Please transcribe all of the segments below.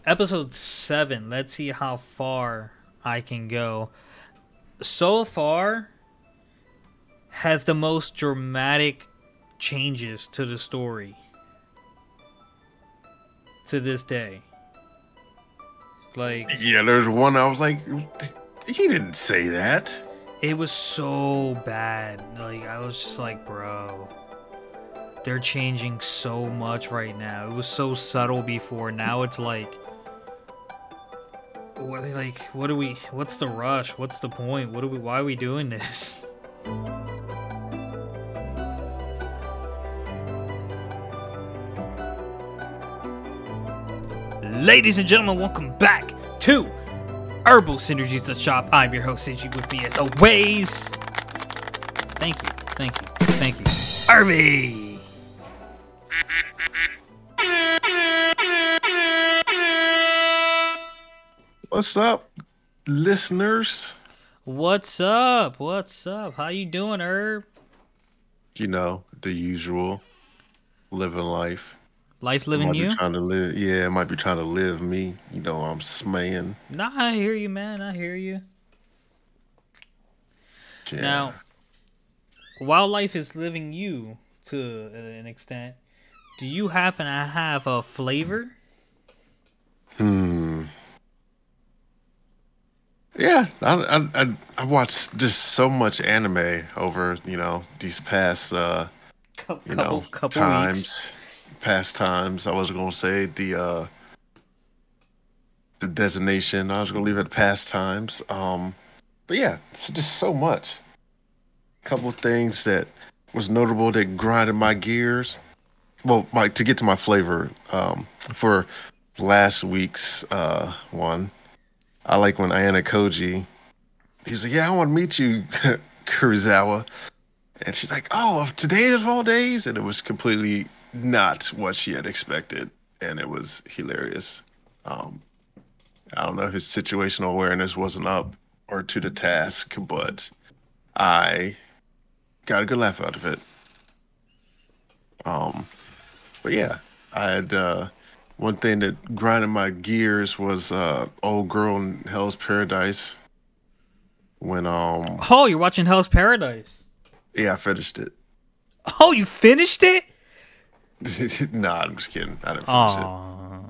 Episode 7. Let's see how far I can go. So far, has the most dramatic changes to the story to this day. Like, Yeah, there's one I was like, he didn't say that. it was so bad. Like, I was just like, bro, they're changing so much right now. It was so subtle before. Now it's like, what do we, what's the rush? What's the point? Why are we doing this? Ladies and gentlemen, welcome back to Irbal Sinergy's The Shop. I'm your host, Sinji, with me as always. Thank you. Irby! What's up, listeners? What's up? How you doing, Herb? You know, the usual. Living life. Life living Might you? be trying to live. Yeah, might be trying to live me. You know, I'm smaying. Nah, I hear you, man. I hear you. Yeah. Now, while life is living you to an extent, do you happen to have a flavor? Yeah, I watched just so much anime over these past Couple times, weeks. past times. I was gonna say the designation. I was gonna leave it past times. But yeah, it's just so much. Couple things that was notable that grinded my gears. Well, to get to my flavor, for last week's one, I like when Ayana Koji, he's like, "Yeah, I want to meet you, Kurizawa," and she's like, "Oh, today of all days," and it was completely not what she had expected, and it was hilarious. Um, I don't know, his situational awareness wasn't up or to the task, but I got a good laugh out of it. Um, but yeah, I had one thing that grinded my gears was old girl in Hell's Paradise. When Oh, you're watching Hell's Paradise. yeah, I finished it. Oh, you finished it? Nah, I'm just kidding. I didn't finish Oh,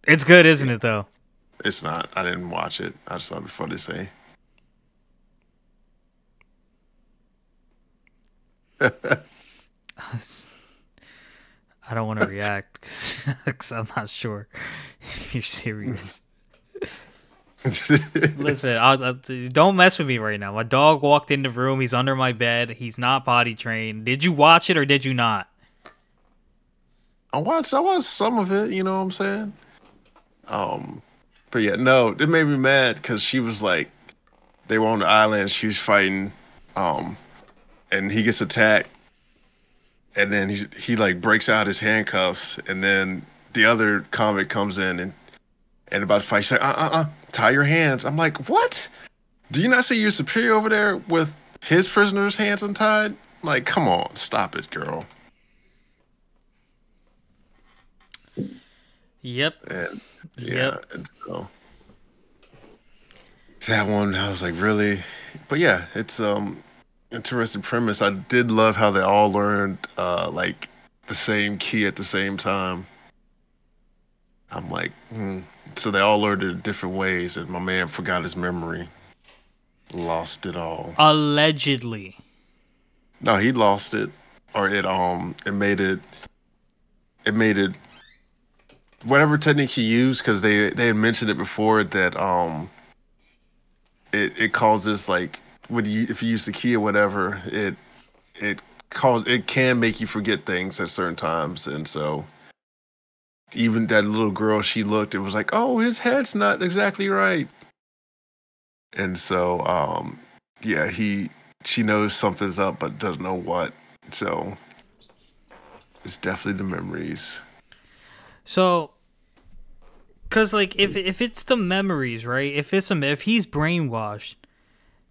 it's good, isn't it? Though. it. It's not. I didn't watch it. I just thought it'd be fun to say. I don't want to react because I'm not sure if you're serious. Listen, don't mess with me right now. My dog walked in the room. He's under my bed. He's not potty trained. Did you watch it or did you not? I watched some of it, you know what I'm saying? But yeah, no, it made me mad because she was like, they were on the island, she was fighting, and he gets attacked, and then he like breaks out his handcuffs, and then the other convict comes in and about to fight, she's like, tie your hands. I'm like, what? Do you not see your superior over there with his prisoner's hands untied? Like, come on, stop it, girl. Yep. And yeah, Yep. and so that one I was like, really? But yeah, it's interesting premise. I did love how they all learned like the same key at the same time. I'm like, so they all learned it in different ways, and my man forgot his memory, lost it all. Allegedly. No, he lost it, or it made it whatever technique he used, because they had mentioned it before that it causes, like, if you use the key or whatever, it can make you forget things at certain times, and so even that little girl, she looked, it was like, oh, his head's not exactly right, and so yeah, she knows something's up but doesn't know what, so it's definitely the memories. So, cause like if it's the memories, right? If he's brainwashed,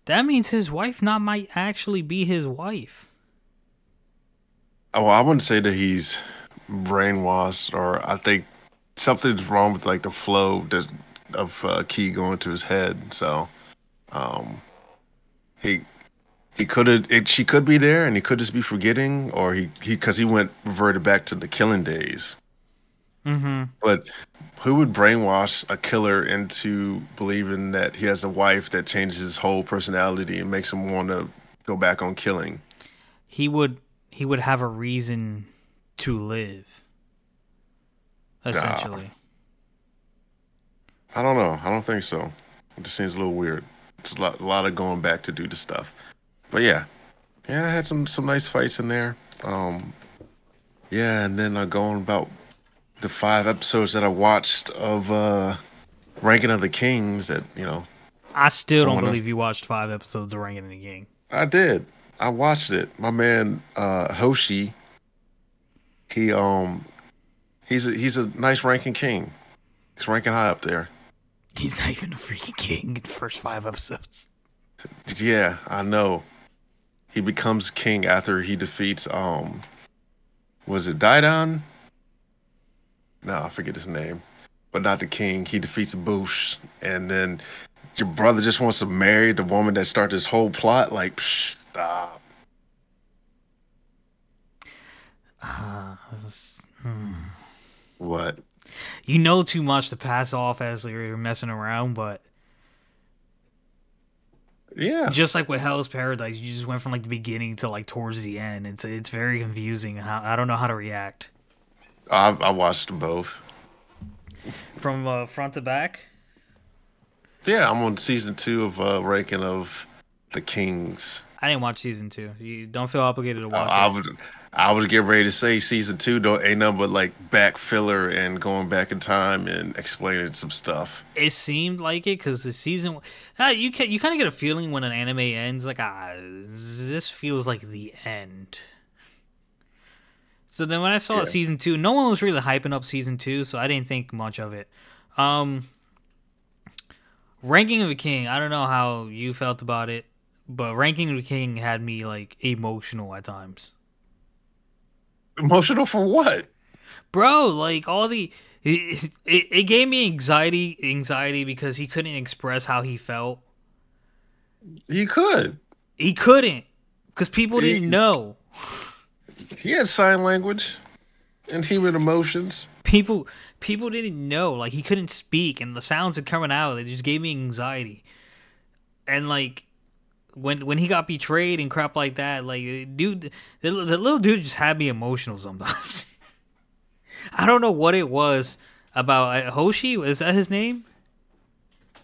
that means his wife not might actually be his wife. Oh, well, I wouldn't say that he's brainwashed, or I think something's wrong with like the flow of Key going to his head. So um, he he could have she could be there and he could just be forgetting, or he because he went reverted back to the killing days. Mm-hmm. But who would brainwash a killer into believing that he has a wife that changes his whole personality and makes him want to go back on killing? He would have a reason to live, Nah, essentially. I don't know. I don't think so. It just seems a little weird. It's a lot of going back to do the stuff. But yeah, yeah, I had some nice fights in there. Yeah, and then going about the 5 episodes that I watched of Ranking of the Kings that I still don't someone else. believe you watched 5 episodes of Ranking the King. I did. I watched it. My man Hoshi, he he's a nice ranking king. He's ranking high up there. He's not even a freaking king in the first 5 episodes. Yeah, I know. He becomes king after he defeats was it Didon? No, I forget his name. But not the king. He defeats Boosh, and then your brother just wants to marry the woman that started this whole plot. Like, psh, stop. This is- What? You know too much to pass off as you're messing around, but Yeah, just like with Hell's Paradise, you just went from like the beginning to like towards the end. It's very confusing, and I don't know how to react I watched them both. from front to back. Yeah, I'm on season 2 of Ranking of the Kings. I didn't watch season 2. You don't feel obligated to watch I it. would I was getting ready to say season 2 don't ain't nothing but like back filler and going back in time and explaining some stuff. It seemed like it because the season, you kind of get a feeling when an anime ends, like this feels like the end. So then when I saw Yeah. season 2, no one was really hyping up season 2, so I didn't think much of it. Ranking of the King, I don't know how you felt about it, but Ranking of the King had me like emotional at times. Emotional for what? Bro, like all the it gave me anxiety because he couldn't express how he felt. He could. He couldn't because people didn't He, know. he had sign language and human emotions. People didn't know. Like he couldn't speak, and the sounds that coming out, it just gave me anxiety. And like when he got betrayed and crap like that, like dude, the little dude just had me emotional sometimes. I don't know what it was about Hoshi. Is that his name?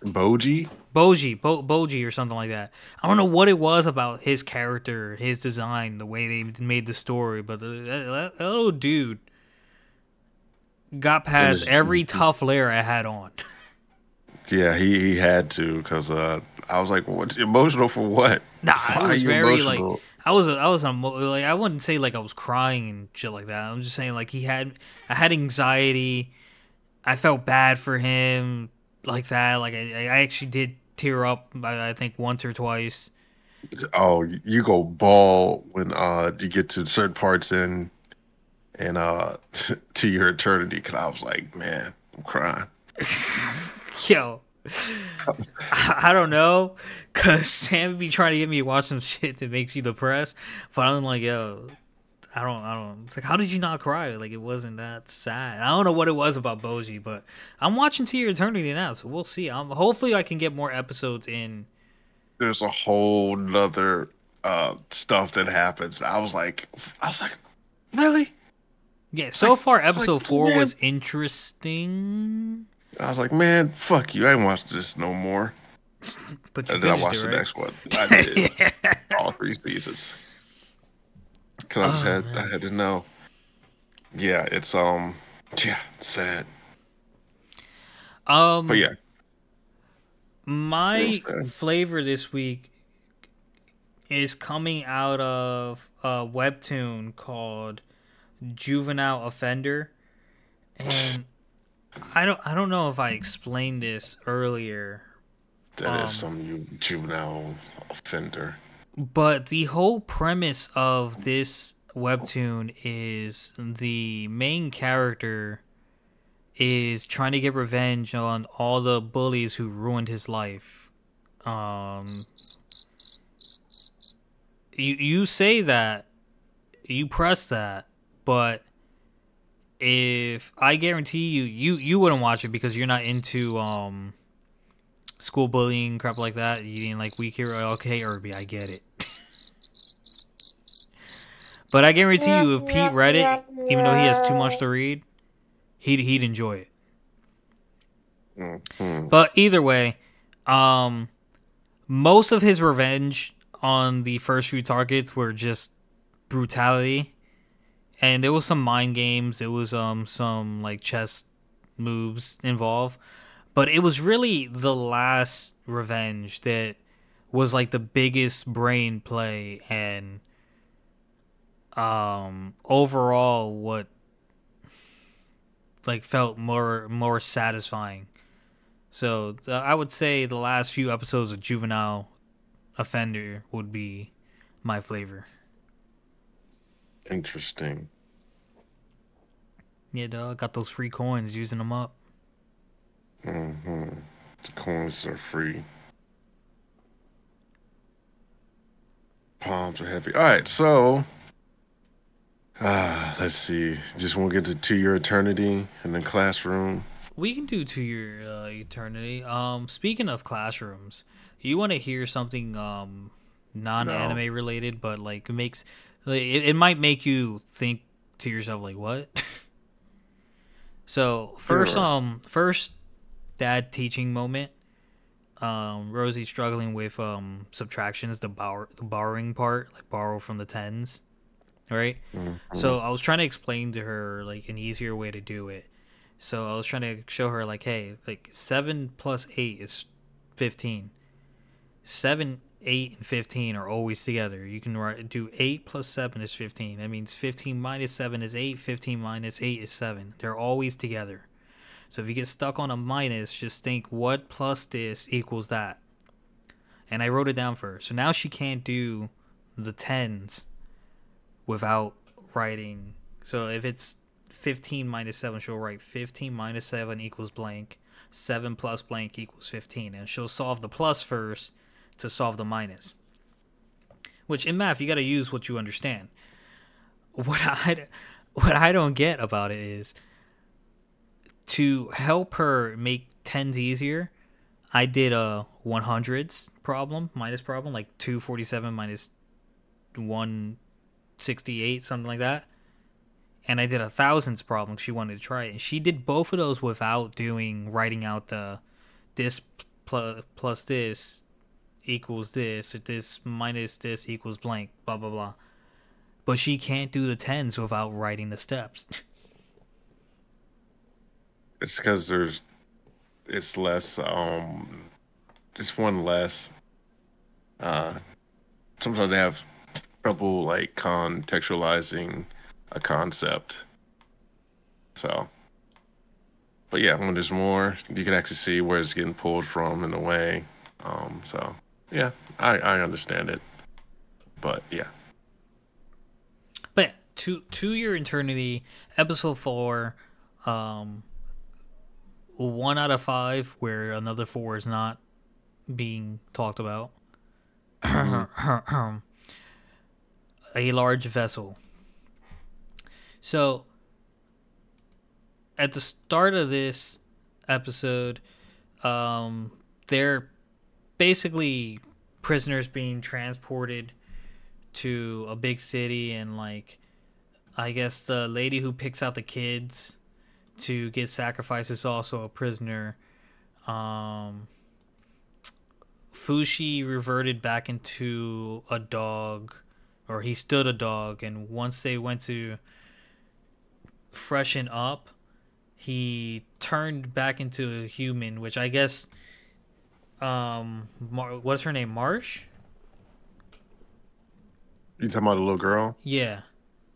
Boji? Boji or something like that. I don't know what it was about his character, his design, the way they made the story, but that little dude got And past every tough layer I had on. yeah, he had to because I was like, what emotional for what? Nah, Why it are was you very like emotional? like I wouldn't say like I was crying and shit like that. I'm just saying like I had anxiety. I felt bad for him like that. Like I actually did tear up. I think once or twice. Oh, you go ball when you get to certain parts and to your eternity. Cause I was like, man, I'm crying. Yo, I don't know, cause Sam be trying to get me to watch some shit that makes you depressed, but I'm like, yo, I don't. It's like, how did you not cry? Like, it wasn't that sad. I don't know what it was about Boji, but I'm watching To Your Eternity now, so we'll see. Hopefully I can get more episodes in. There's a whole nother stuff that happens. I was like, really? Yeah, so far It's like, episode 4 man. was interesting, I was like, man, fuck you. I ain't watched this no more. but you And then I finished watched it, the right? next one. I did all 3 seasons because Oh I man. had to know. Yeah, yeah, it's sad. But Um, yeah, it was my sad. flavor this week is coming out of a webtoon called Juvenile Offender, and I don't know if I explained this earlier, That is um, some juvenile offender. but the whole premise of this webtoon is the main character is trying to get revenge on all the bullies who ruined his life. Um, you say that, you press that, but if I guarantee you wouldn't watch it because you're not into school bullying crap like that. You didn't like Weak Hero. Okay, Irby, I get it. But I guarantee you, if Pete read it, even though he has too much to read, he'd enjoy it. Mm-hmm. But either way, most of his revenge on the first few targets were just brutality, and there was some mind games. There was some like chess moves involved, but it was really the last revenge that was like the biggest brain play and overall what like felt more satisfying. So I would say the last few episodes of Juvenile Offender would be my flavor. Interesting. Yeah, dog. Got those free coins, using them up. Mm-hmm. The coins are free. Palms are heavy. All right, so let's see. Just want to get to 2 Year Eternity and then Classroom. We can do To Your Eternity. Speaking of classrooms, you want to hear something No, non-anime related, but like makes like, it might make you think to yourself like what? So sure. first dad teaching moment. Rosie's struggling with subtractions, the borrowing part, like borrow from the tens, right? Mm-hmm. So I was trying to explain to her like an easier way to do it. So I was trying to show her like, hey, like 7 plus 8 is 15. 7, 8, and 15 are always together. You can do 8 plus 7 is 15. That means 15 minus 7 is 8. 15 minus 8 is 7. They're always together. So if you get stuck on a minus, just think what plus this equals that. And I wrote it down for her. So now she can't do the tens without writing. So if it's 15 minus 7, she'll write 15 minus 7 equals blank. 7 plus blank equals 15. And she'll solve the plus first to solve the minus. Which in math, you got to use what you understand. What I don't get about it is to help her make tens easier, I did a 100s problem, minus problem, like 247 minus 168, something like that. And I did a thousands problem. She wanted to try it, and she did both of those without writing out the this plus this equals this, or this minus this equals blank, blah blah blah. But she can't do the tens without writing the steps. It's because it's less, just one less. Uh, Sometimes they have trouble like contextualizing a concept. So, but yeah, when there's more, you can actually see where it's getting pulled from in a way. So yeah, I understand it. But yeah, But to your eternity, episode 4, um, 1 out of 5, where another 4 is not being talked about. hmm A large vessel. So at the start of this episode, they're basically prisoners being transported to a big city, and like I guess the lady who picks out the kids to get sacrificed is also a prisoner. Um, Fushi reverted back into a dog, or he stood a dog, and once they went to freshen up, he turned back into a human, which I guess what's her name, Marsh? you talking about the little girl? Yeah.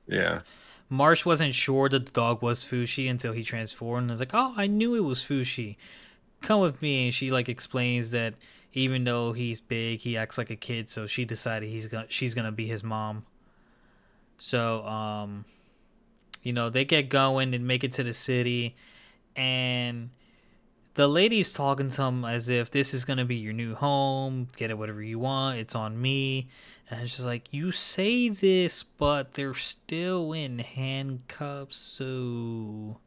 Yeah, Marsh wasn't sure that the dog was Fushi until he transformed. And was like, "Oh, I knew it was Fushi. Come with me." And she like explains that even though he's big, he acts like a kid. So she decided she's gonna be his mom. So they get going and make it to the city, and the lady's talking to him as if this is gonna be your new home. Get it whatever you want. It's on me. And it's just like, you say this, but they're still in handcuffs. So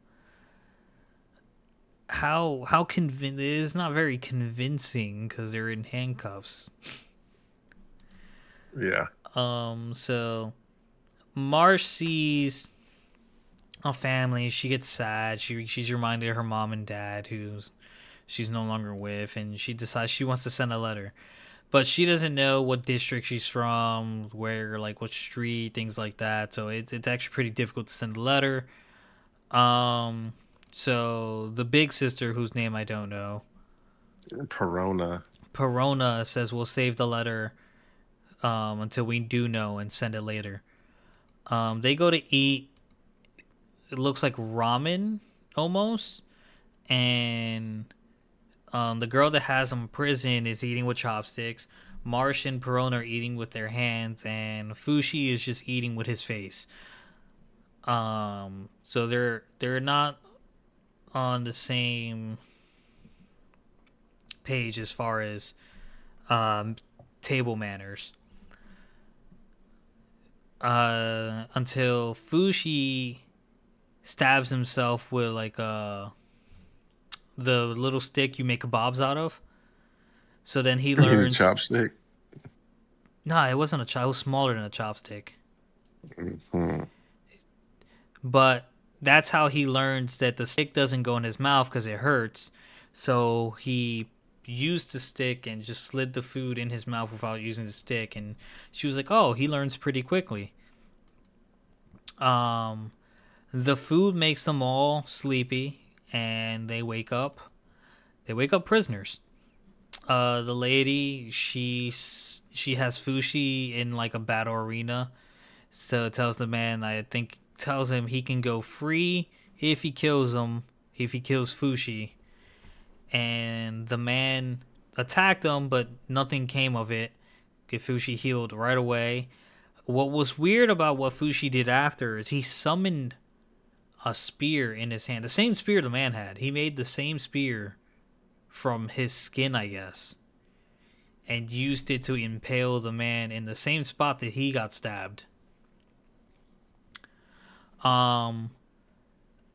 how convincing? It is not very convincing because they're in handcuffs. Yeah. So Marsh sees a family. She gets sad. She's reminded of her mom and dad, who's she's no longer with, and she decides she wants to send a letter. But she doesn't know what district she's from, where, like, what street, things like that. So it's actually pretty difficult to send a letter. So the big sister, whose name I don't know, Perona. Perona, says we'll save the letter until we do know and send it later. They go to eat. It looks like ramen almost, and the girl that has him in prison is eating with chopsticks. Marsh and Perona are eating with their hands, and Fushi is just eating with his face. So they're not on the same page as far as table manners. Until Fushi stabs himself with like the little stick you make kebabs out of. So then he learns. Chopstick. Nah, it wasn't a chop. It was smaller than a chopstick. Mm-hmm. But that's how he learns that the stick doesn't go in his mouth because it hurts. So he used the stick and just slid the food in his mouth without using the stick. And she was like, "Oh, he learns pretty quickly." The food makes them all sleepy, and they wake up. They wake up prisoners. The lady, she has Fushi in like a battle arena. So it tells the man, I think, tells him he can go free if he kills him, if he kills Fushi. And the man attacked him, but nothing came of it. Get Fushi healed right away. What was weird about what Fushi did after is he summoned a spear in his hand. The same spear the man had. He made the same spear from his skin, I guess, and used it to impale the man in the same spot that he got stabbed. And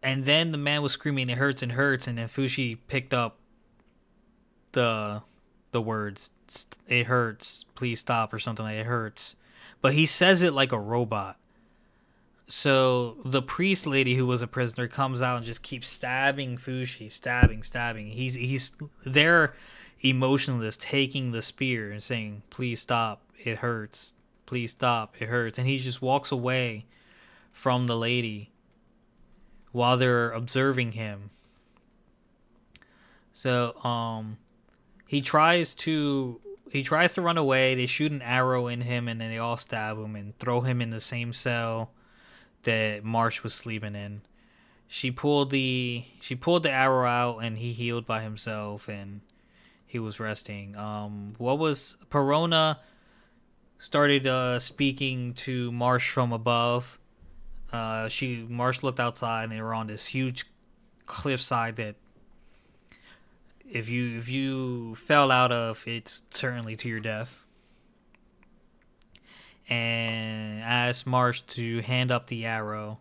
then the man was screaming, "It hurts and hurts," and then Fushi picked up the words, "It hurts, please stop," or something like "it hurts," but he says it like a robot. So the priest lady who was a prisoner comes out and just keeps stabbing Fushi, stabbing. He's there, emotionless, taking the spear and saying, "Please stop, it hurts. Please stop, it hurts." And he just walks away from the lady while they're observing him. So he tries to run away. They shoot an arrow in him, and then they all stab him and throw him in the same cell that Marsh was sleeping in. She pulled the arrow out, and he healed by himself, and he was resting. Perona started speaking to Marsh from above. Marsh looked outside, and they were on this huge cliffside that if you fell out of, it's certainly to your death. And asked Marsh to hand up the arrow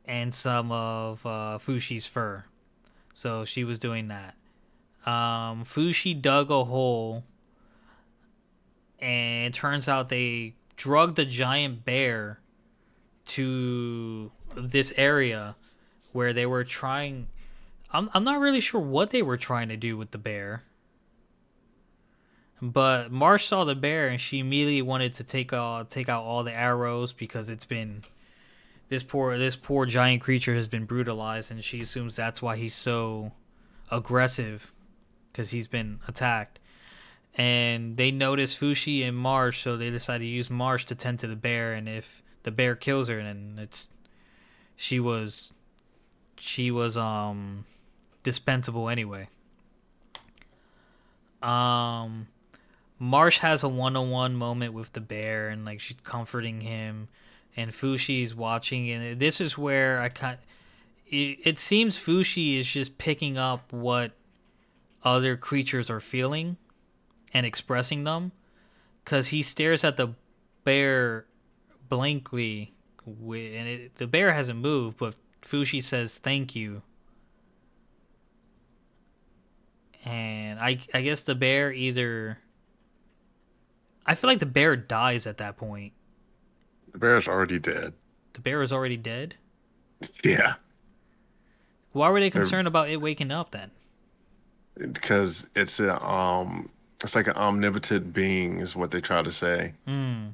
and some of Fushi's fur. So she was doing that. Fushi dug a hole, and it turns out they drugged a giant bear to this area where they were trying. I'm not really sure what they were trying to do with the bear. But Marsh saw the bear, and she immediately wanted to take out all the arrows because it's been this poor giant creature has been brutalized, and she assumes that's why he's so aggressive, because he's been attacked. And they notice Fushi and Marsh, so they decide to use Marsh to tend to the bear. And if the bear kills her, then she was dispensable anyway. Marsh has a one-on-one moment with the bear, and like she's comforting him, and Fushi's watching. And this is where it seems Fushi is just picking up what other creatures are feeling and expressing them, because he stares at the bear blankly, and the bear hasn't moved, but Fushi says thank you. And I guess the bear either. I feel like the bear dies at that point. The bear's already dead. The bear is already dead? Yeah. Why were they concerned about it waking up then? Because it's like an omnipotent being is what they try to say. Hmm.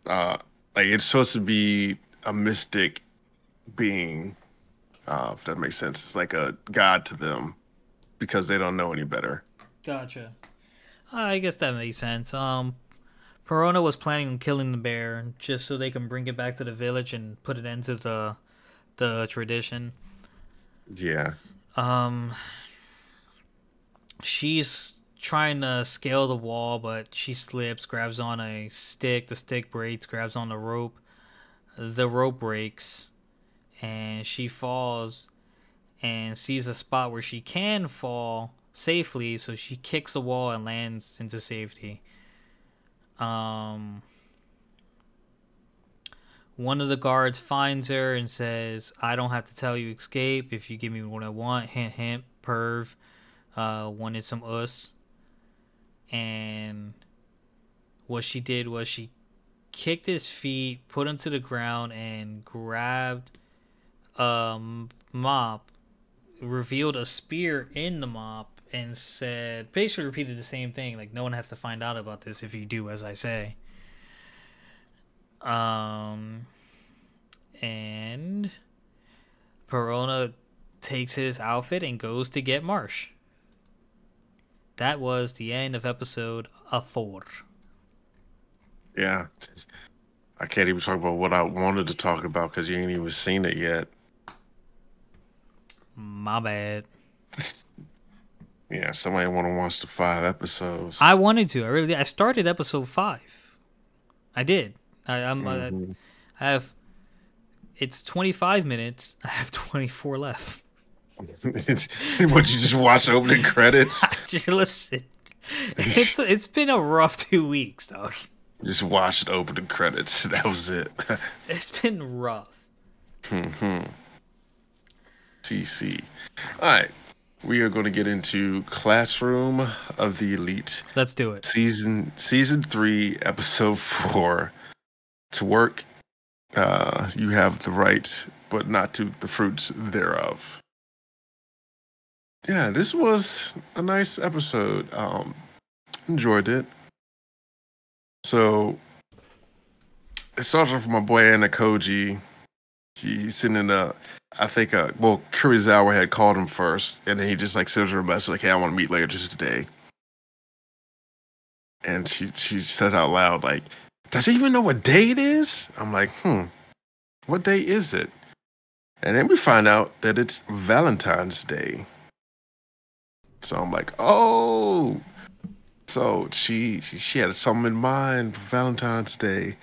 Uh like it's supposed to be a mystic being, if that makes sense. It's like a god to them because they don't know any better. Gotcha. I guess that makes sense. Perona was planning on killing the bear just so they can bring it back to the village and put it into the tradition. Yeah. Um, she's trying to scale the wall, but she slips, grabs on a stick. The stick breaks, grabs on the rope. The rope breaks, and she falls and sees a spot where she can fall safely, so she kicks the wall and lands into safety. Um, One of the guards finds her and says, "I don't have to tell you escape if you give me what I want." Hint, hint, perv. Wanted some us. And what she did was she kicked his feet, put him to the ground, and grabbed a mop, revealed a spear in the mop, and said, basically repeated the same thing. Like, no one has to find out about this if you do as I say. And Perona takes his outfit and goes to get Marsh. That was the end of episode 4. Yeah. I can't even talk about what I wanted to talk about because you ain't even seen it yet. My bad. Yeah, somebody want to watch the 5 episodes. I wanted to. I really did. I started episode 5. I did. I have. It's 25 minutes. I have 24 left. What, you just watch opening credits? Just listen. It's been a rough 2 weeks, dog. Just watched opening credits. That was it. It's been rough. CC. All right. We are going to get into Classroom of the Elite. Let's do it. Season 3, episode 4. To work, you have the right, but not to the fruits thereof. Yeah, this was a nice episode. Enjoyed it. So it starts off with my boy Anna Koji. He's sitting in I think, Kurizawa had called him first, and then he just like sends her a message like, "Hey, I want to meet later just today." And she says out loud like, "Does he even know what day it is?" I'm like, what day is it? And then we find out that it's Valentine's Day. So I'm like, oh, so she had something in mind for Valentine's Day.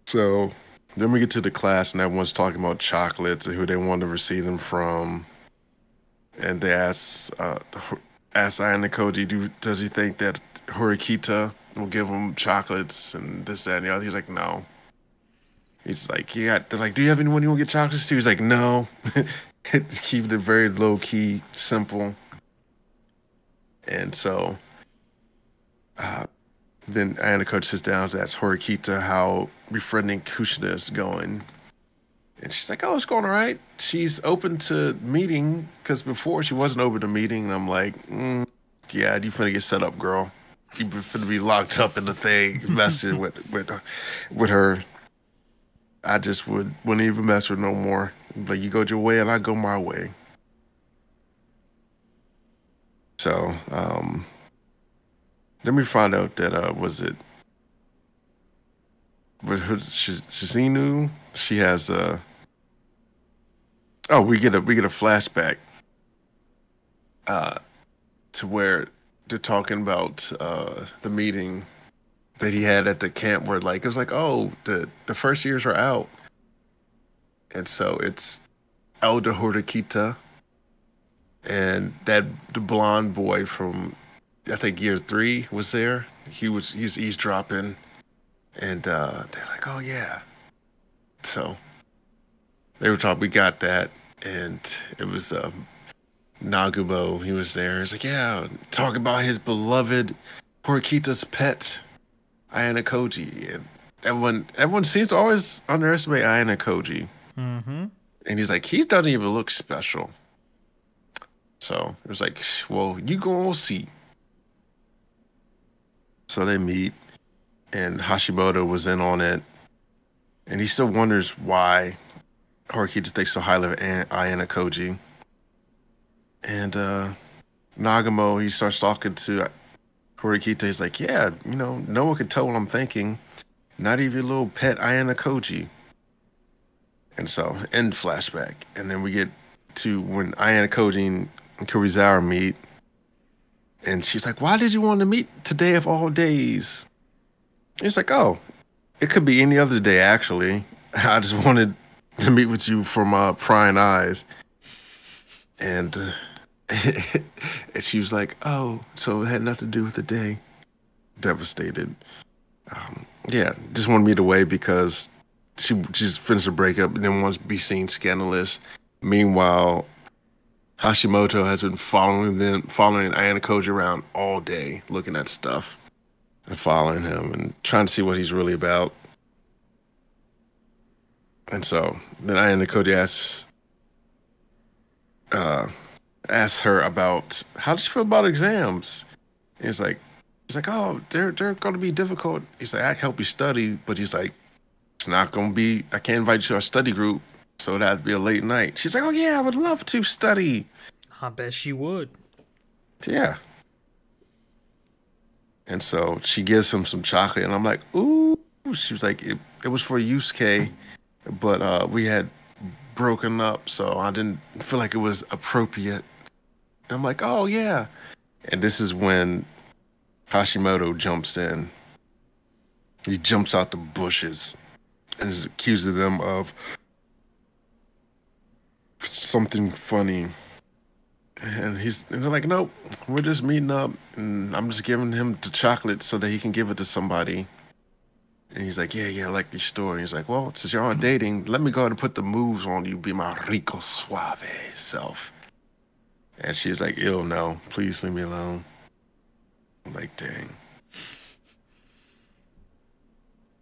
So then we get to the class and everyone's talking about chocolates and who they want to receive them from. And they ask Ayane Koji, does he think that Horikita will give him chocolates and this, that, and the other? He's like, no. He's like, they're like, do you have anyone you want to get chocolates to? He's like, no. Keeping it very low key, simple. And so then Ayane Coach sits down to ask Horikita how befriending Kushina is going. And she's like, oh, it's going all right. She's open to meeting, because before she wasn't open to meeting. And I'm like, yeah, you finna get set up, girl. You finna be locked up in the thing, messing with her. I just wouldn't even mess with her no more. Like, you go your way and I go my way. So, then we find out that was her Shizinu? She has we get a flashback to where they're talking about the meeting that he had at the camp where like it was like, oh, the first years are out. And so it's Elder Horikita and that the blonde boy from I think year three was there. He's eavesdropping, and they're like, "Oh yeah." So they were talking. We got that, and it was Nagumo. He was there. He's like, "Yeah, talk about his beloved Horikita's pet, Ayana Koji." And everyone seems to always underestimate Ayana Koji, Mm-hmm. and he's like, "He doesn't even look special." So it was like, "Well, you gonna see." So they meet, and Hashimoto was in on it, and he still wonders why Horikita thinks so highly of Ayana Koji. And Nagamo, he starts talking to Horikita. He's like, "Yeah, no one can tell what I'm thinking, not even your little pet Ayana Koji." And so, end flashback, and then we get to when Ayana Koji and Kurizawa meet, and she's like, "Why did you want to meet today of all days?" He's like, "Oh, it could be any other day, actually. I just wanted to meet with you for my prying eyes." And and she was like, "Oh, so it had nothing to do with the day." Devastated. Yeah, just wanted me to wait because she just finished a breakup and didn't want to be seen scandalous. Meanwhile, Hashimoto has been following Ayana Koji around all day, looking at stuff and following him and trying to see what he's really about. And so then Ayana Koji uh, asks her about how does she feel about exams. And he's like, oh, they're going to be difficult. He's like, I can help you study, but he's like, it's not going to be. I can't invite you to our study group, so it'd have to be a late night. She's like, oh yeah, I would love to study. I bet she would. Yeah. And so she gives him some chocolate, and I'm like, ooh. She was like, it was for Yusuke, but we had broken up, so I didn't feel like it was appropriate. And I'm like, oh yeah. And this is when Hashimoto jumps in. He jumps out the bushes and is accusing them of something funny. And they're like, nope, we're just meeting up, and I'm just giving him the chocolate so that he can give it to somebody. And he's like, yeah, I like your story. He's like, well, since you're on dating, let me go ahead and put the moves on you, be my rico suave self. And she's like, ew, no, please leave me alone. I'm like, dang.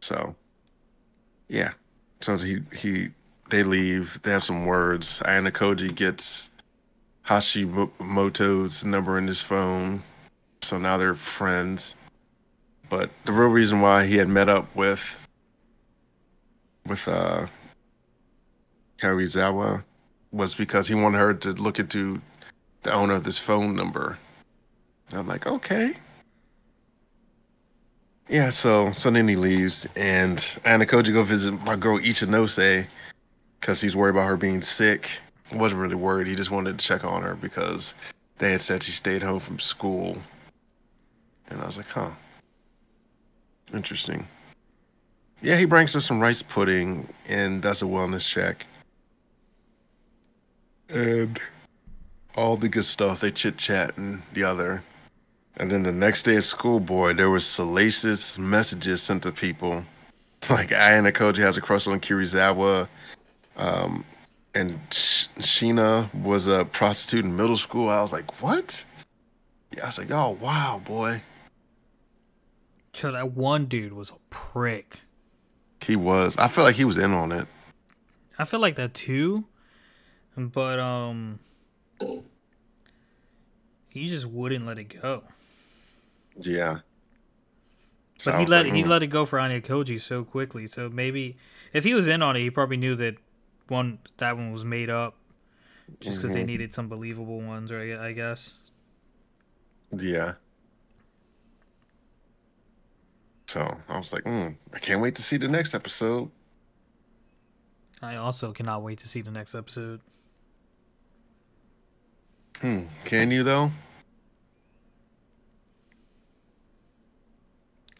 So, yeah. So they leave. They have some words. Ayana Koji gets Hashimoto's number in his phone. So now they're friends. But the real reason why he had met up with Karuizawa was because he wanted her to look into the owner of this phone number. And I'm like, okay. Yeah, so then he leaves, and Anakoji go visit my girl Ichinose because he's worried about her being sick. Wasn't really worried. He just wanted to check on her because they had said she stayed home from school. And I was like, huh, interesting. Yeah, he brings her some rice pudding and does a wellness check. And all the good stuff. They chit chat and the other. And then the next day at school, boy, there was salacious messages sent to people. Like Ayana Koji has a crush on Kirizawa. Um, and Sheena was a prostitute in middle school. I was like, what? Yeah, I was like, oh, wow, boy. So that one dude was a prick. He was. I feel like he was in on it. I feel like that too, but he just wouldn't let it go. Yeah. So But I was like, he let it go for Anya Koji so quickly. So maybe if he was in on it, he probably knew that that one was made up, just because they needed some believable ones, right? I guess. yeah. So I was like, I can't wait to see the next episode. I also cannot wait to see the next episode. Can you though?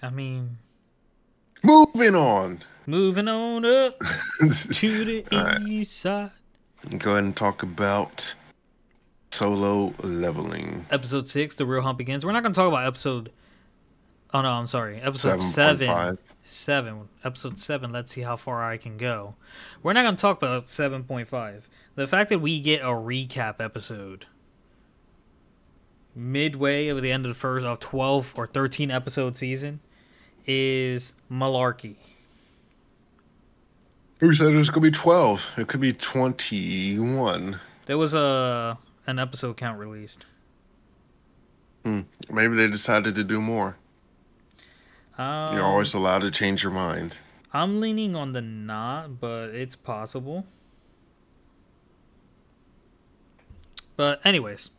I mean, Moving on. Moving on up to the All right, east side. go ahead and talk about solo leveling. Episode 6, The Real Hunt Begins. We're not going to talk about episode. Oh, no, I'm sorry. Episode 7. 7.5. 7. Episode 7, let's see how far I can go. We're not going to talk about 7.5. The fact that we get a recap episode midway of the end of the first of 12 or 13 episode season is malarkey. Who said it was going to be 12? It could be 21. There was an episode count released. Maybe they decided to do more. You're always allowed to change your mind. I'm leaning on the not, but it's possible. But anyways,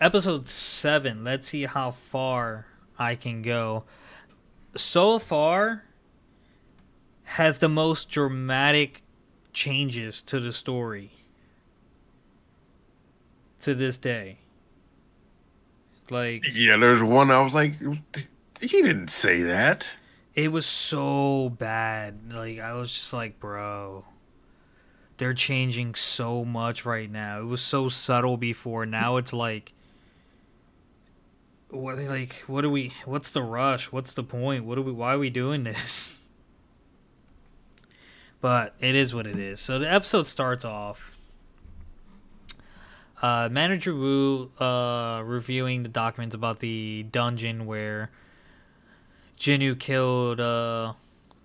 episode 7, let's see how far I can go. So far has the most dramatic changes to the story to this day. Like, Yeah, there's one I was like, he didn't say that. it was so bad. Like, I was just like, bro, they're changing so much right now. It was so subtle before. Now it's like, what are we, what's the rush? What's the point? Why are we doing this? But it is what it is. So the episode starts off. Manager Wu reviewing the documents about the dungeon where Jinwoo killed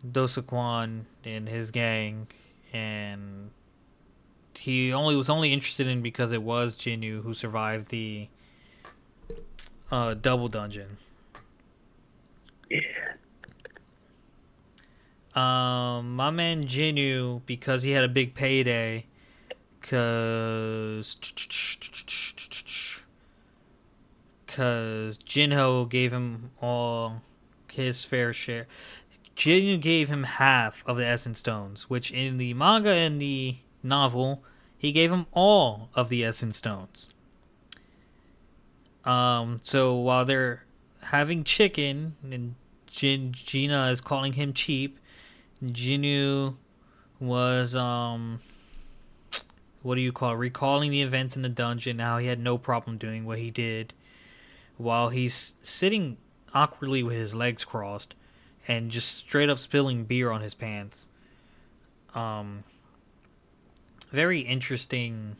Do-suk-won and his gang, and he was only interested in because it was Jinwoo who survived the double dungeon. Yeah. My man Jinwoo, because he had a big payday, cause Jinho gave him all his fair share. Jinwoo gave him half of the Essence Stones, which in the manga and the novel, he gave him all of the Essence Stones. So while they're having chicken and Gina is calling him cheap, Jinwoo was recalling the events in the dungeon, how he had no problem doing what he did while he's sitting awkwardly with his legs crossed and just straight up spilling beer on his pants. Very interesting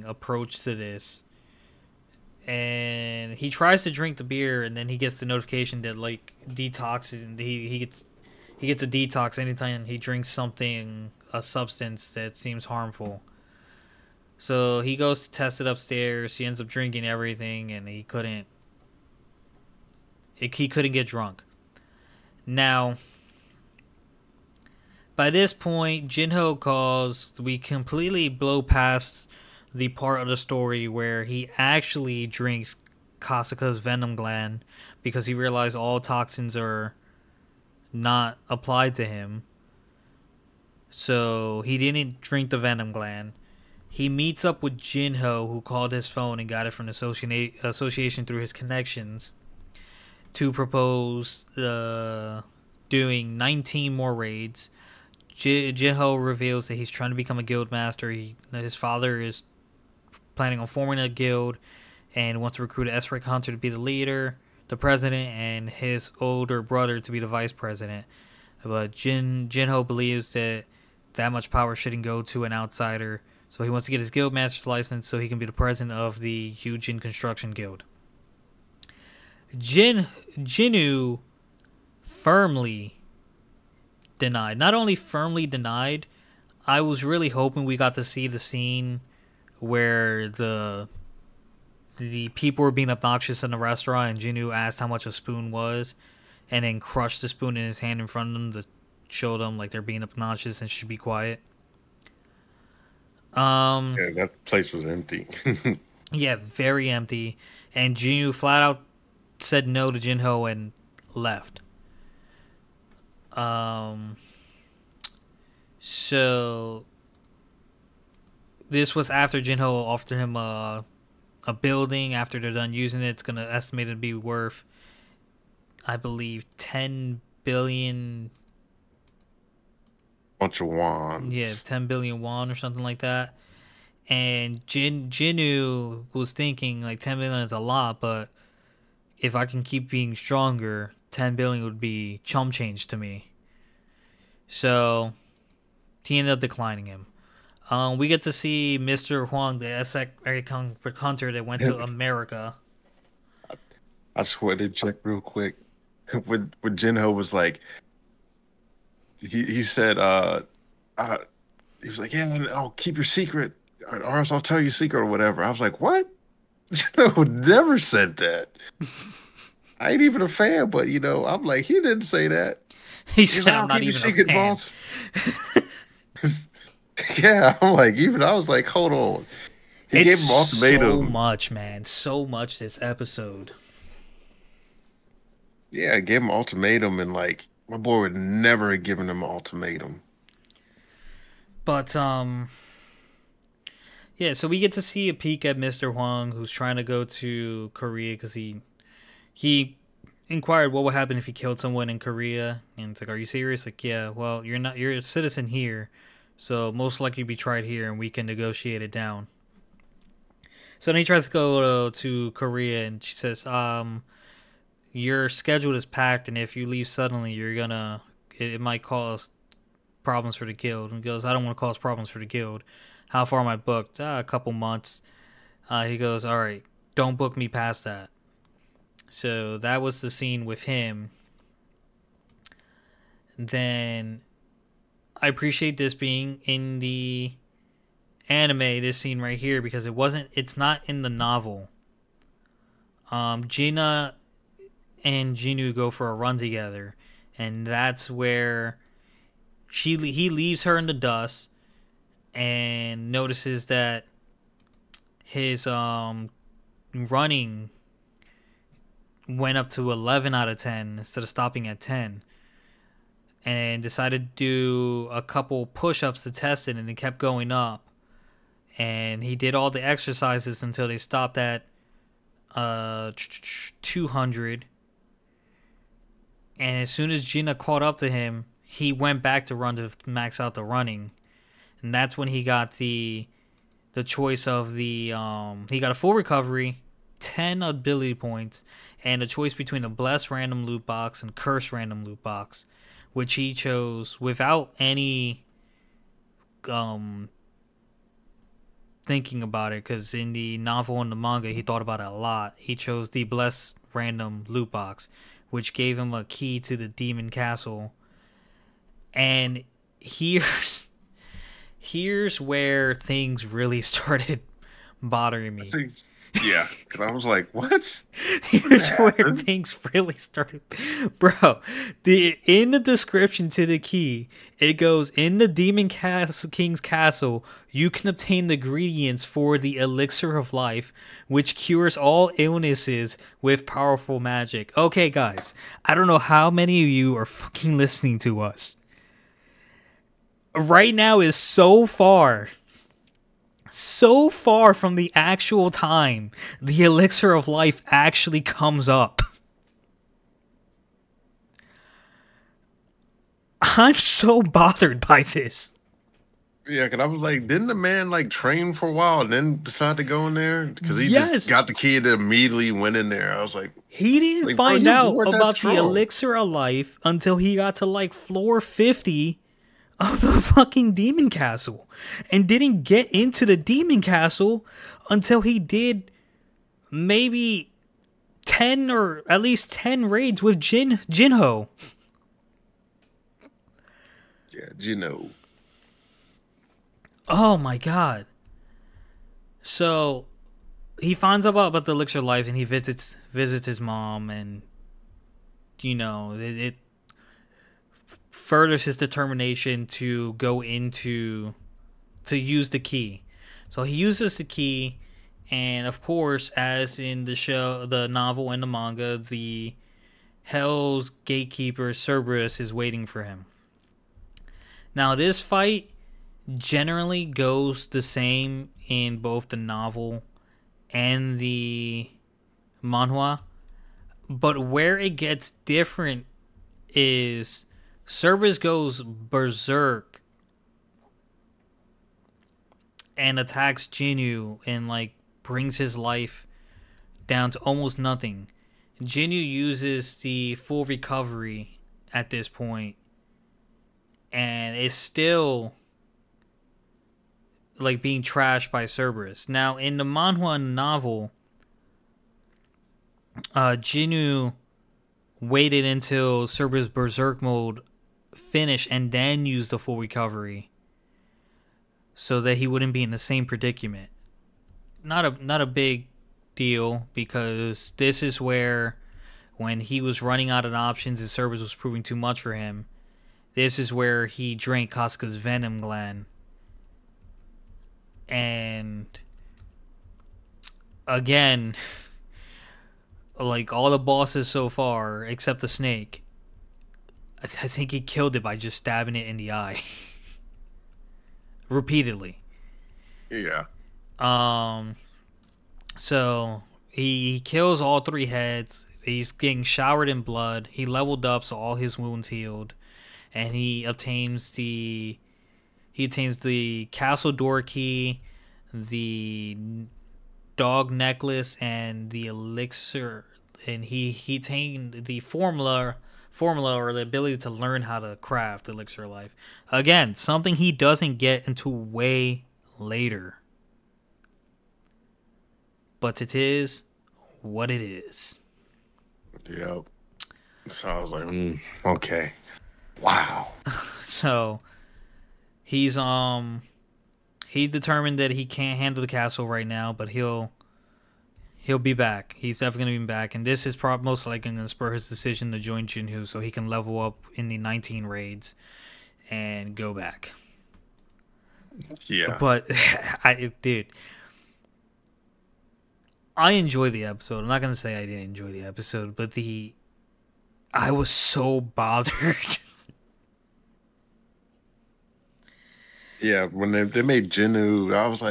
approach to this. And he tries to drink the beer, and then he gets the notification that like detox, and he gets a detox anytime he drinks a substance that seems harmful. So he goes to test it upstairs. He ends up drinking everything, and he couldn't get drunk. Now, by this point, Jinho calls. We completely blow past the part of the story where he actually drinks Kasuka's venom gland because he realized all toxins are not applied to him. So he didn't drink the venom gland. He meets up with Jinho, who called his phone and got it from the association through his connections, to propose doing 19 more raids. Jinho reveals that he's trying to become a guild master. His father is planning on forming a guild and wants to recruit an S-rank hunter to be the leader, the president, and his older brother to be the vice president. But Jinho believes that much power shouldn't go to an outsider, so he wants to get his guild master's license so he can be the president of the Yujin Construction Guild. Jinwoo firmly denied. Not only firmly denied, I was really hoping we got to see the scene where the people were being obnoxious in the restaurant and Jinwoo asked how much a spoon was and then crushed the spoon in his hand in front of them to show them like they're being obnoxious and should be quiet. Yeah, that place was empty. Yeah, very empty. And Jinwoo flat out said no to Jinho and left. So this was after Jinho offered him a building. After they're done using it, it's gonna estimate to be worth I believe, 10 billion. Bunch of Yeah, wands. 10 billion won or something like that. And Jinnu was thinking like 10 billion is a lot, but if I can keep being stronger, 10 billion would be chump change to me. So he ended up declining him. We get to see Mr. Huang, the SX hunter that went to America. I swear to check real quick. When Jinho was like, he said, uh, he was like, yeah, I'll keep your secret, or else I'll tell you a secret or whatever. I was like, what? Jinho never said that. I ain't even a fan, but I'm like, he didn't say that. He He was said, like, I'm I'll not keep your even a secret, fan. boss. Yeah, I'm like, even I was like, hold on. He It's gave him so ultimatum. much, man. So much this episode. Yeah, I gave him ultimatum, and like my boy would never have given him an ultimatum. But, yeah, so we get to see a peek at Mr. Huang, who's trying to go to Korea because he inquired what would happen if he killed someone in Korea, and it's like, "Are you serious?" Like, yeah. Well, you're a citizen here, so most likely you'll be tried here, and we can negotiate it down. So then he tries to go to Korea, and she says, your schedule is packed, and if you leave suddenly, it might cause problems for the guild." And he goes, "I don't want to cause problems for the guild. How far am I booked?" A couple months." He goes, "All right, don't book me past that." So that was the scene with him. Then I appreciate this being in the anime, this scene right here, because it's not in the novel. Gina and Jinu go for a run together, and that's where he leaves her in the dust and notices that his running went up to 11 out of 10 instead of stopping at 10, and decided to do a couple push-ups to test it, and it kept going up, and he did all the exercises until they stopped at 200. And as soon as Gina caught up to him, he went back to run to max out the running, and that's when he got the choice of the he got a full recovery, 10 ability points, and a choice between a blessed random loot box and cursed random loot box, which he chose without any thinking about it, because in the novel and the manga he thought about it a lot. He chose the blessed random loot box, which gave him a key to the demon castle. And here's where things really started bothering I me. think, yeah, because I was like, what? Here's where Happened? things really started. Bro, in the description to the key, it goes, in the King's castle, you can obtain the ingredients for the elixir of life, which cures all illnesses with powerful magic. Okay, guys, I don't know how many of you are fucking listening to us. Right now is so far from the actual time the elixir of life actually comes up. I'm so bothered by this. Yeah, because I was like, didn't the man like train for a while and then decide to go in there? Because he just Yes, got the key and immediately went in there. I was he didn't like, bro, find you out weren't that about the strong. elixir of life until he got to like floor 50 of the fucking demon castle, and didn't get into the demon castle until he did maybe 10 or at least 10 raids with Jinho. Yeah, Oh my god. So he finds out about the elixir of life, and he visits his mom, and it furthers his determination to go into to use the key. So he uses the key, and of course, as in the show, the novel and the manga, the Hell's gatekeeper Cerberus is waiting for him. Now this fight generally goes the same in both the novel and the manhwa, But where it gets different is Cerberus goes berserk and attacks Jinyu and like brings his life down to almost nothing. Jinyu uses the full recovery at this point and is still like being trashed by Cerberus. Now in the manhwa novel, Jinyu waited until Cerberus berserk mode finished and then used the full recovery so that he wouldn't be in the same predicament. Not a big deal, because this is where, when he was running out of options and Cerberus was proving too much for him, this is where he drank Casca's venom gland. And again, like all the bosses so far, except the snake, I think he killed it by just stabbing it in the eye. Repeatedly. Yeah. So he kills all three heads. He's getting showered in blood. He leveled up, so all his wounds healed, and he obtains the castle door key, the dog necklace, and the elixir. And he attained the formula or the ability to learn how to craft elixir life. Again, something he doesn't get until way later. But it is what it is. Yep. So I was like, okay. Wow. So he's he determined that he can't handle the castle right now, but he'll be back. He's definitely gonna be back, and this is most likely gonna spur his decision to join Jinhu so he can level up in the 19 raids and go back. Yeah. But I enjoyed the episode. I'm not gonna say I didn't enjoy the episode, but I was so bothered. Yeah, when they made Jinnu, I was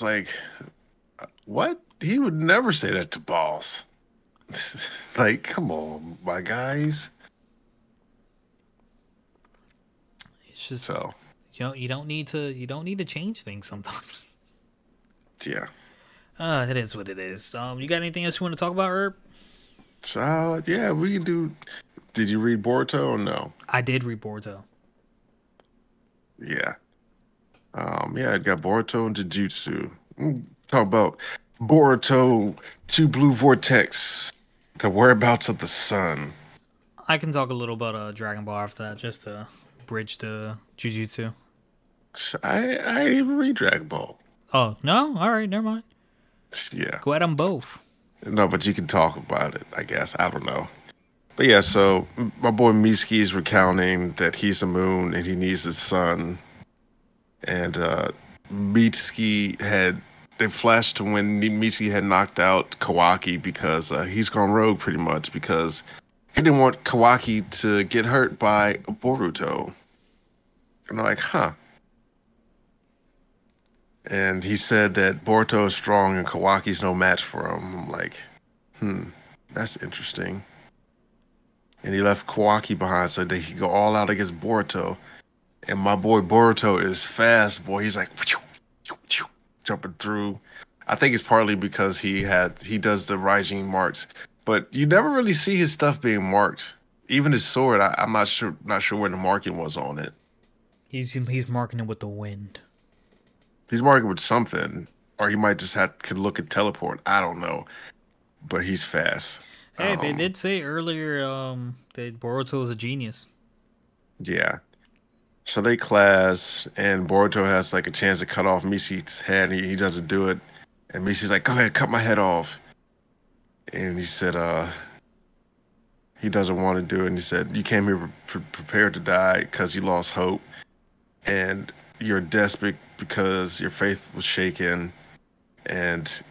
like, what? He would never say that to boss. Like, come on, my guys. It's just, so you don't need to change things sometimes. Yeah. It is what it is. You got anything else you want to talk about, Herb? So yeah, we can do. Did you read Boruto or no? I did read Boruto. Yeah. Yeah, I got Boruto and Jujutsu. Talk about Boruto 2 Blue Vortex, the whereabouts of the sun. I can talk a little about Dragon Ball after that, just to bridge to Jujutsu. I didn't even read Dragon Ball. Oh, no? All right, never mind. Yeah. Go at them both. No, but you can talk about it, I guess. I don't know. But yeah, so my boy Mitsuki is recounting that he's a moon and he needs his sun. And Mitsuki they flashed to when Mitsuki had knocked out Kawaki because he's gone rogue pretty much because he didn't want Kawaki to get hurt by Boruto. And I'm like, huh. And he said that Boruto is strong and Kawaki's no match for him. I'm like, that's interesting. And he left Kawaki behind so that he could go all out against Boruto. And my boy Boruto is fast, boy. He's like jumping through. I think it's partly because he does the Raijin marks, but you never really see his stuff being marked. Even his sword, I'm not sure where the marking was on it. He's marking it with the wind. He's marking with something, or he might just could look at teleport. I don't know, but he's fast. Hey, they did say earlier that Boruto is a genius. Yeah. So they clash, and Boruto has like a chance to cut off Mitsuki's head. And he doesn't do it, and Mitsuki's like, "Go ahead, cut my head off." And he said, he doesn't want to do it. And he said, "You came here prepared to die because you lost hope, and you're desperate because your faith was shaken, and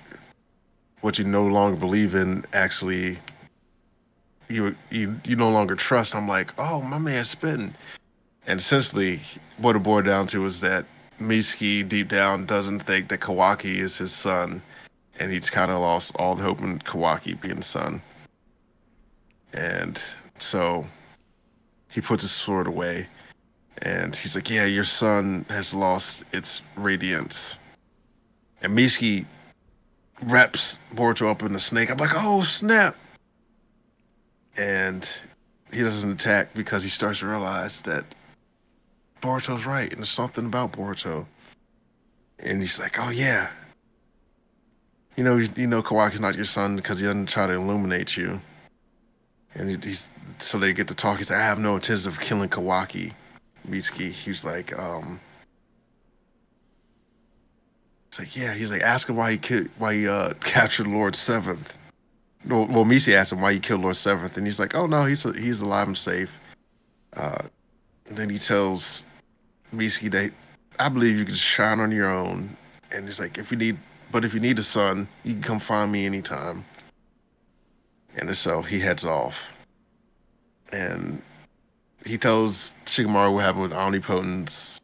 what you no longer believe in actually you no longer trust." I'm like, oh, my man's spitting. And essentially what it boiled down to is that Mitsuki deep down doesn't think that Kawaki is his son, and he's kind of lost all the hope in Kawaki being the son. And so he puts his sword away, and he's like, "Yeah, your sun has lost its radiance." And Mitsuki wraps Boruto up in a snake. I'm like, "Oh snap!" And he doesn't attack because he starts to realize that Boruto's right, and there's something about Boruto. And he's like, "Oh yeah, Kawaki's not your son because he doesn't try to illuminate you." And he's so they get to talk. He's like, "I have no intention of killing Kawaki." Mitsuki, he's like, it's like, yeah. He's like, ask him why he captured Lord Seventh. Well, Mitsuki asked him why he killed Lord Seventh, and he's like, "Oh no, he's alive and safe." Uh, and then he tells Mitsuki that I believe you can shine on your own. And he's like, if you need a son, you can come find me anytime. And so he heads off. And he tells Shikamaru what happened with Omnipotence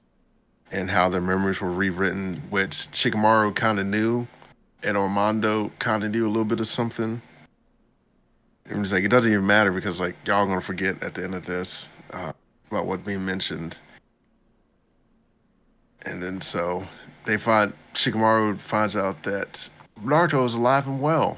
and how their memories were rewritten, which Shikamaru kind of knew, and Armando kind of knew a little bit of something. And he's like, it doesn't even matter because like y'all gonna forget at the end of this about what being mentioned. And then so Shikamaru finds out that Naruto is alive and well,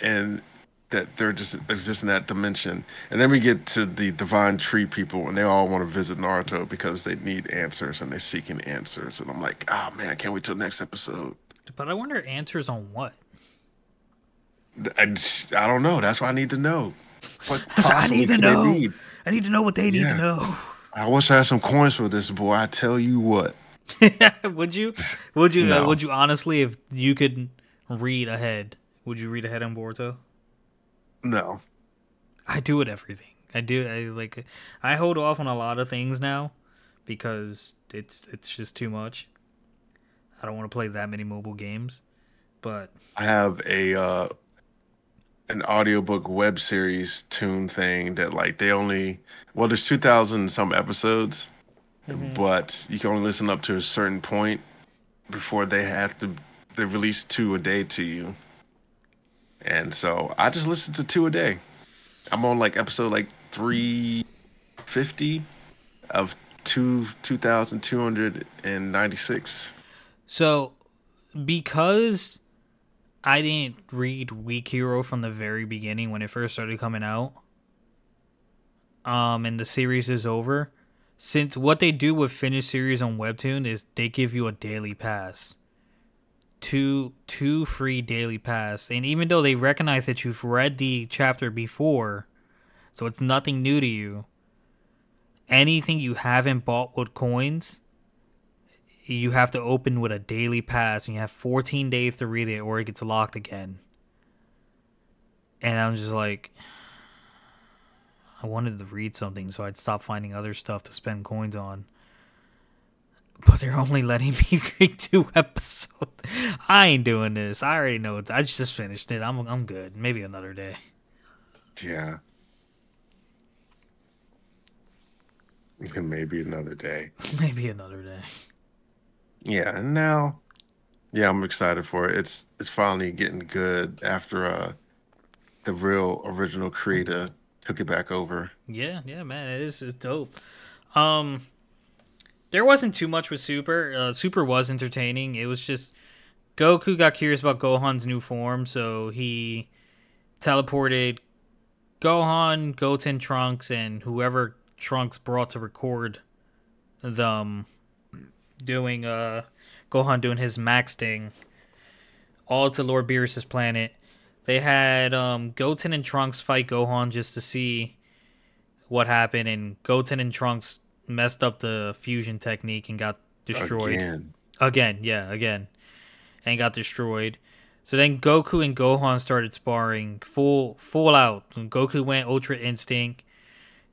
and that they're just exist in that dimension. And then we get to the Divine Tree people, and they all want to visit Naruto because they need answers and they're seeking answers. And I'm like, oh man, I can't wait till the next episode. But I wonder answers on what? I don't know. That's what I need to know. What I need to know. Need? I need to know what they need to know. I wish I had some coins for this, boy. I tell you what. Would you? Would you? No. Would you honestly, if you could read ahead, would you read ahead on Boruto? No. I do it everything. I hold off on a lot of things now because it's just too much. I don't want to play that many mobile games, but I have an audiobook web series tune thing that like there's 2,000 some episodes, but you can only listen up to a certain point before they release 2 a day to you. And so I just listen to 2 a day. I'm on like episode like 350 of 2,296. So because I didn't read Weak Hero from the very beginning when it first started coming out, and the series is over, since what they do with finished series on Webtoon is they give you a daily pass. Two free daily pass. And even though they recognize that you've read the chapter before, so it's nothing new to you, anything you haven't bought with coins, you have to open with a daily pass, and you have 14 days to read it or it gets locked again. And I'm just like, I wanted to read something so I'd stop finding other stuff to spend coins on. But they're only letting me read 2 episodes. I ain't doing this. I already know it. I just finished it. I'm good. Maybe another day. Yeah. Maybe another day. Maybe another day. Yeah, and now, yeah, I'm excited for it. It's finally getting good after the real original creator took it back over. Yeah, man, it's dope. There wasn't too much with Super. Super was entertaining. It was just Goku got curious about Gohan's new form, so he teleported Gohan, Goten, Trunks, and whoever Trunks brought to record them doing Gohan doing his max thing all to Lord Beerus's planet. They had Goten and Trunks fight Gohan just to see what happened, and Goten and Trunks messed up the fusion technique and got destroyed. Again. And got destroyed. So then Goku and Gohan started sparring full out. Goku went Ultra Instinct,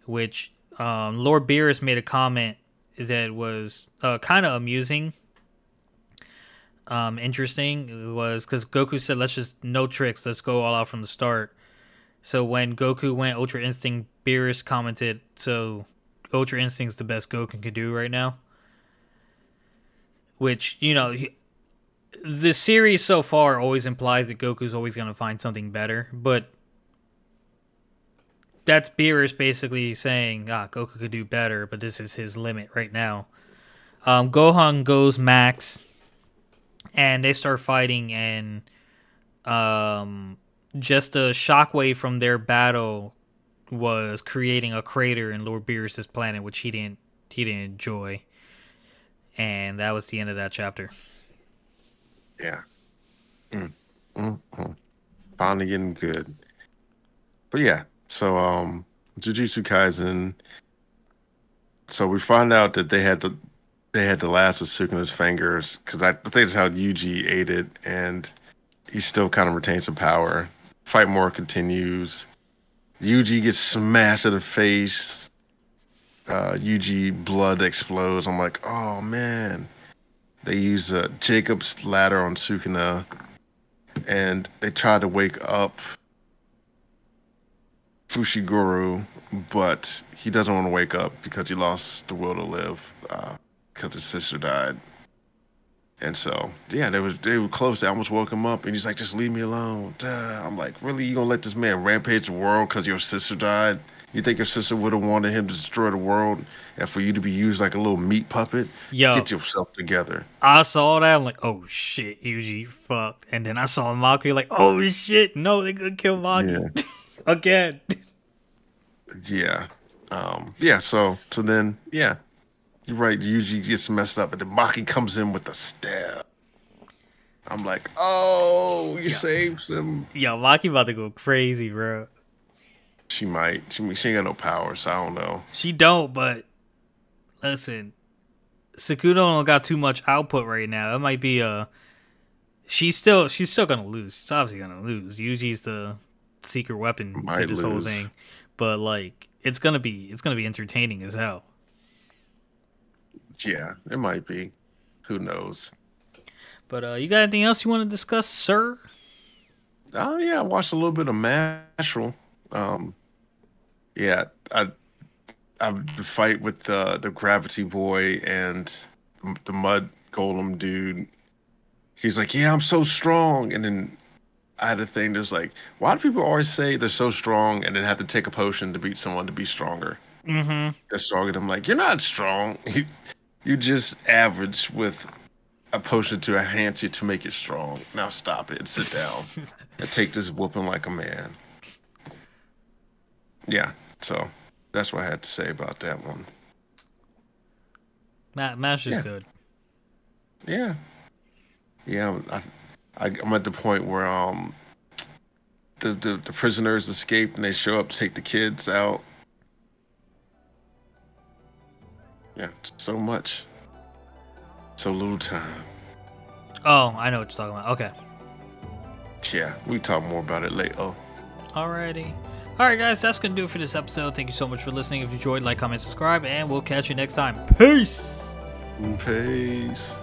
which Lord Beerus made a comment that was kind of amusing. Interesting. It was because Goku said, let's just, no tricks, let's go all out from the start. So when Goku went Ultra Instinct, Beerus commented, so Ultra Instinct's the best Goku can do right now. Which, the series so far always implies that Goku's always going to find something better, but that's Beerus basically saying, Goku could do better, but this is his limit right now. Gohan goes max, and they start fighting, and just a shockwave from their battle was creating a crater in Lord Beerus's planet, which he didn't enjoy, and that was the end of that chapter. Yeah. Finally getting good. But yeah, so Jujutsu Kaisen. So we find out that they had the last of Sukuna's fingers, because I think that's how Yuji ate it, and he still kind of retains some power. Fight more continues. Yuji gets smashed in the face. Yuji blood explodes. I'm like, oh man. They use Jacob's ladder on Sukuna, and they try to wake up Fushiguro, but he doesn't want to wake up because he lost the will to live because his sister died. And so, yeah, they were close. They almost woke him up, and he's like, "Just leave me alone." Duh. I'm like, really? You gonna let this man rampage the world because your sister died? You think your sister would have wanted him to destroy the world and for you to be used like a little meat puppet? Yo, get yourself together. I saw that. I'm like, oh shit, Yuji, fuck. And then I saw Maki, like, oh shit, no, they could kill Maki again. Yeah. Yeah. So then, yeah. You're right. Yuji gets messed up, and then Maki comes in with the stab. I'm like, oh, you saved him. Yo, Maki about to go crazy, bro. She might. She ain't got no power, so I don't know. She don't, but listen, Sukuna don't got too much output right now. It might be she's still gonna lose. She's obviously gonna lose. Yuji's the secret weapon to this whole thing, but like it's gonna be entertaining as hell. Yeah, it might be. Who knows? But you got anything else you want to discuss, sir? Oh yeah, I watched a little bit of Mashal. Yeah, I the fight with the Gravity Boy and the Mud Golem dude. He's like, yeah, I'm so strong, and then I had a thing that's like, why do people always say they're so strong and then have to take a potion to beat someone to be stronger? Mm-hmm. They're stronger. I'm like, you're not strong. You just average with a potion to enhance you to make it strong. Now stop it. Sit down and take this whooping like a man. Yeah, so that's what I had to say about that one. Mash is good. Yeah. Yeah, I'm at the point where the prisoners escape and they show up to take the kids out. Yeah, so much. So little time. Oh, I know what you're talking about. Okay. Yeah, we talk more about it later. Alrighty. Alright, guys, that's going to do it for this episode. Thank you so much for listening. If you enjoyed, like, comment, subscribe, and we'll catch you next time. Peace! Peace.